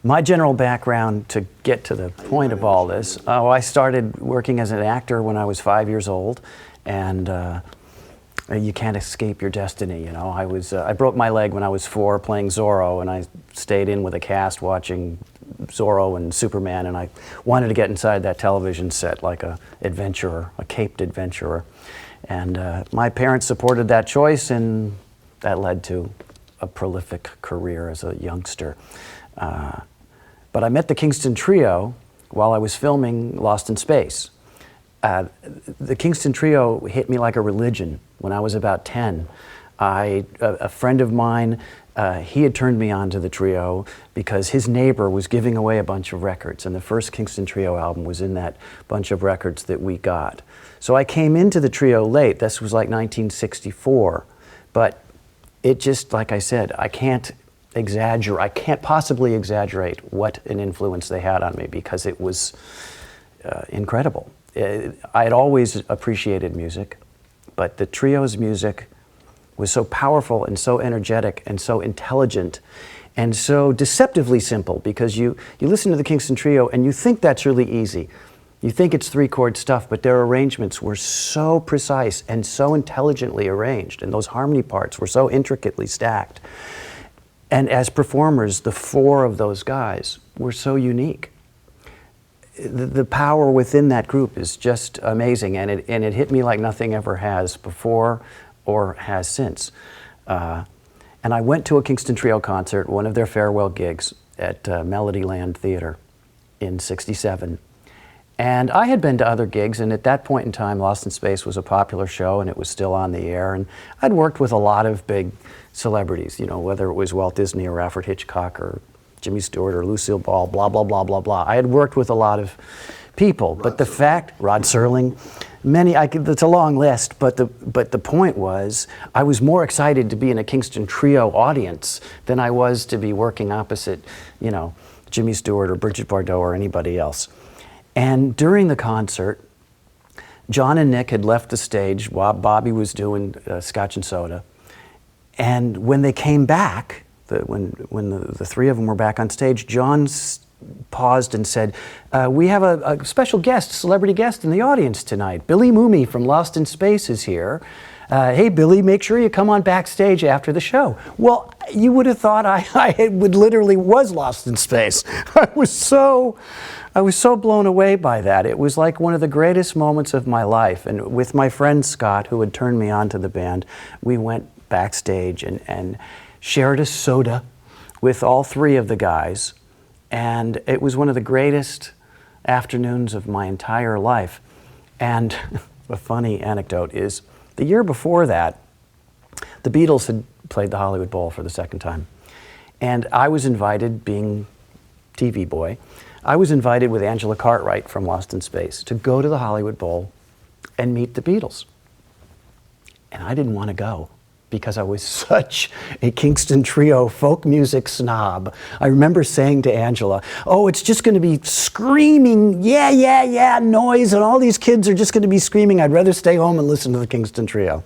My general background, to get to the point of all this, I started working as an actor when I was 5 years old, and you can't escape your destiny, you know. I broke my leg when I was 4 playing Zorro, and I stayed in with a cast watching Zorro and Superman, and I wanted to get inside that television set like a adventurer, a caped adventurer. And my parents supported that choice, and that led to a prolific career as a youngster. But I met the Kingston Trio while I was filming Lost in Space. The Kingston Trio hit me like a religion when I was about 10. A friend of mine, he had turned me on to the trio because his neighbor was giving away a bunch of records, and the first Kingston Trio album was in that bunch of records that we got. So I came into the trio late. This was like 1964, but it just, like I said, I can't possibly exaggerate what an influence they had on me, because it was incredible. I had always appreciated music, but the trio's music was so powerful and so energetic and so intelligent and so deceptively simple, because you listen to the Kingston Trio and you think that's really easy. You think it's 3-chord stuff, but their arrangements were so precise and so intelligently arranged, and those harmony parts were so intricately stacked. And as performers, the 4 of those guys were so unique. The power within that group is just amazing, and it hit me like nothing ever has before or has since. And I went to a Kingston Trio concert, one of their farewell gigs at Melodyland Theater in '67. And I had been to other gigs, and at that point in time, Lost in Space was a popular show, and it was still on the air. And I'd worked with a lot of big celebrities, you know, whether it was Walt Disney or Alfred Hitchcock or Jimmy Stewart or Lucille Ball, blah, blah, blah, blah, blah. I had worked with a lot of people, but the fact, Rod Serling, it's a long list, but the point was, I was more excited to be in a Kingston Trio audience than I was to be working opposite, you know, Jimmy Stewart or Brigitte Bardot or anybody else. And during the concert, John and Nick had left the stage while Bobby was doing Scotch and Soda. And when they came back, when the 3 of them were back on stage, John paused and said, we have a special guest, celebrity guest in the audience tonight. Billy Mumy from Lost in Space is here. Hey, Billy, make sure you come on backstage after the show. Well, you would have thought I literally was Lost in Space. I was so blown away by that. It was like one of the greatest moments of my life. And with my friend Scott, who had turned me on to the band, we went backstage and shared a soda with all 3 of the guys. And it was one of the greatest afternoons of my entire life. And a funny anecdote is, the year before that, the Beatles had played the Hollywood Bowl for the 2nd time. And I was invited, being TV boy, I was invited with Angela Cartwright from Lost in Space to go to the Hollywood Bowl and meet the Beatles. And I didn't want to go, because I was such a Kingston Trio folk music snob. I remember saying to Angela, oh, it's just going to be screaming, yeah, yeah, yeah, noise, and all these kids are just going to be screaming. I'd rather stay home and listen to the Kingston Trio.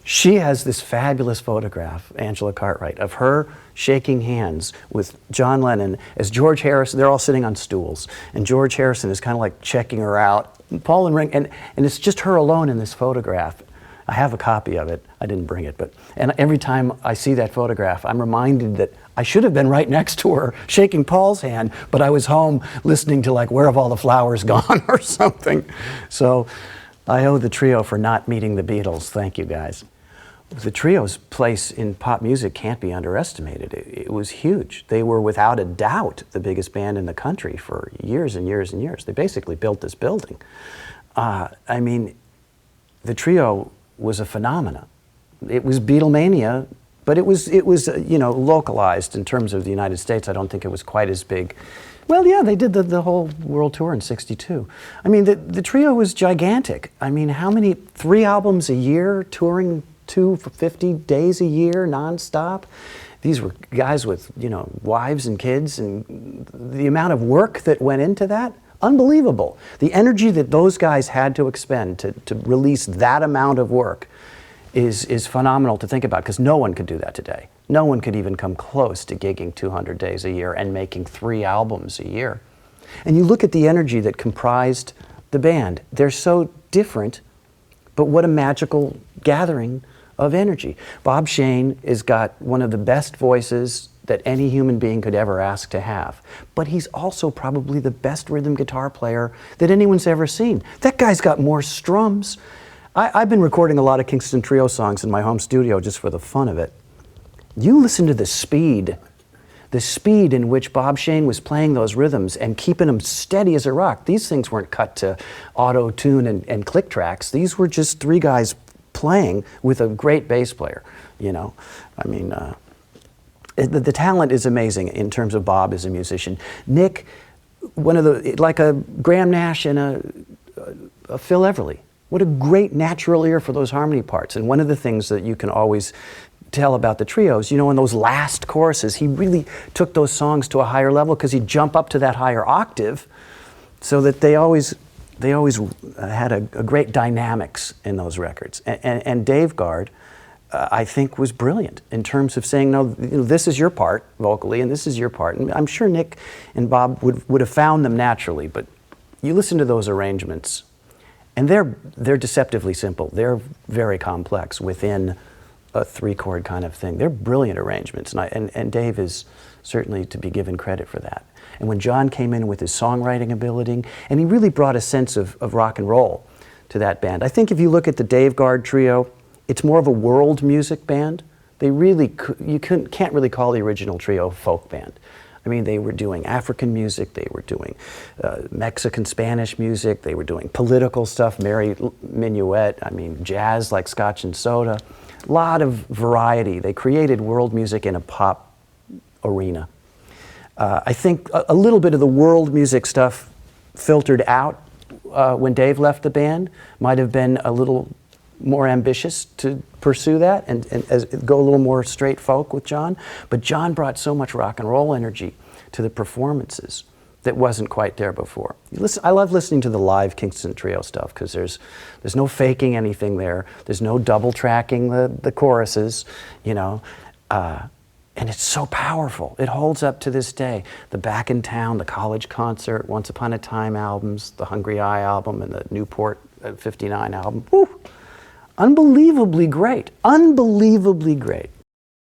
She has this fabulous photograph, Angela Cartwright, of her shaking hands with John Lennon as George Harrison. They're all sitting on stools, and George Harrison is kind of like checking her out. Paul and Ringo, and it's just her alone in this photograph. I have a copy of it. I didn't bring it, and every time I see that photograph, I'm reminded that I should have been right next to her, shaking Paul's hand, but I was home listening to like Where Have All the Flowers Gone or something. So I owe the trio for not meeting the Beatles. Thank you, guys. The trio's place in pop music can't be underestimated. It was huge. They were without a doubt the biggest band in the country for years and years and years. They basically built this building. I mean, the trio was a phenomenon. It was Beatlemania, but it was you know, localized in terms of the United States. I don't think it was quite as big. Well, yeah, they did the whole world tour in '62. I mean, the trio was gigantic. I mean, how many, 3 albums a year, touring 250 days a year, nonstop? These were guys with, you know, wives and kids, and the amount of work that went into that, unbelievable. The energy that those guys had to expend to release that amount of work is phenomenal to think about, because no one could do that today. No one could even come close to gigging 200 days a year and making 3 albums a year. And you look at the energy that comprised the band. They're so different, but what a magical gathering of energy. Bob Shane has got one of the best voices that any human being could ever ask to have. But he's also probably the best rhythm guitar player that anyone's ever seen. That guy's got more strums. I've been recording a lot of Kingston Trio songs in my home studio just for the fun of it. You listen to the speed in which Bob Shane was playing those rhythms and keeping them steady as a rock. These things weren't cut to auto-tune and click tracks. These were just 3 guys playing with a great bass player, you know. I mean, the talent is amazing in terms of Bob as a musician. Nick, like a Graham Nash and a Phil Everly. What a great natural ear for those harmony parts. And one of the things that you can always tell about the trios, you know, in those last choruses, he really took those songs to a higher level because he'd jump up to that higher octave, so that they always had a great dynamics in those records. And Dave Guard, I think, was brilliant in terms of saying, no, you know, this is your part vocally, and this is your part. And I'm sure Nick and Bob would have found them naturally, but you listen to those arrangements, and they're deceptively simple. They're very complex within a 3-chord kind of thing. They're brilliant arrangements, and Dave is certainly to be given credit for that. And when John came in with his songwriting ability, and he really brought a sense of rock and roll to that band. I think if you look at the Dave Guard trio, it's more of a world music band. They really, can't really call the original trio folk band. I mean, they were doing African music, they were doing Mexican Spanish music, they were doing political stuff, Mary Minuet, I mean, jazz like Scotch and Soda. A lot of variety. They created world music in a pop arena. I think a little bit of the world music stuff filtered out when Dave left the band. Might have been a little more ambitious to pursue that and go a little more straight folk with John. But John brought so much rock and roll energy to the performances that wasn't quite there before. I love listening to the live Kingston Trio stuff because there's no faking anything there. There's no double tracking the choruses, you know. And it's so powerful. It holds up to this day. The Back in Town, the College Concert, Once Upon a Time albums, the Hungry Eye album, and the Newport 59 album. Woo! Unbelievably great. Unbelievably great.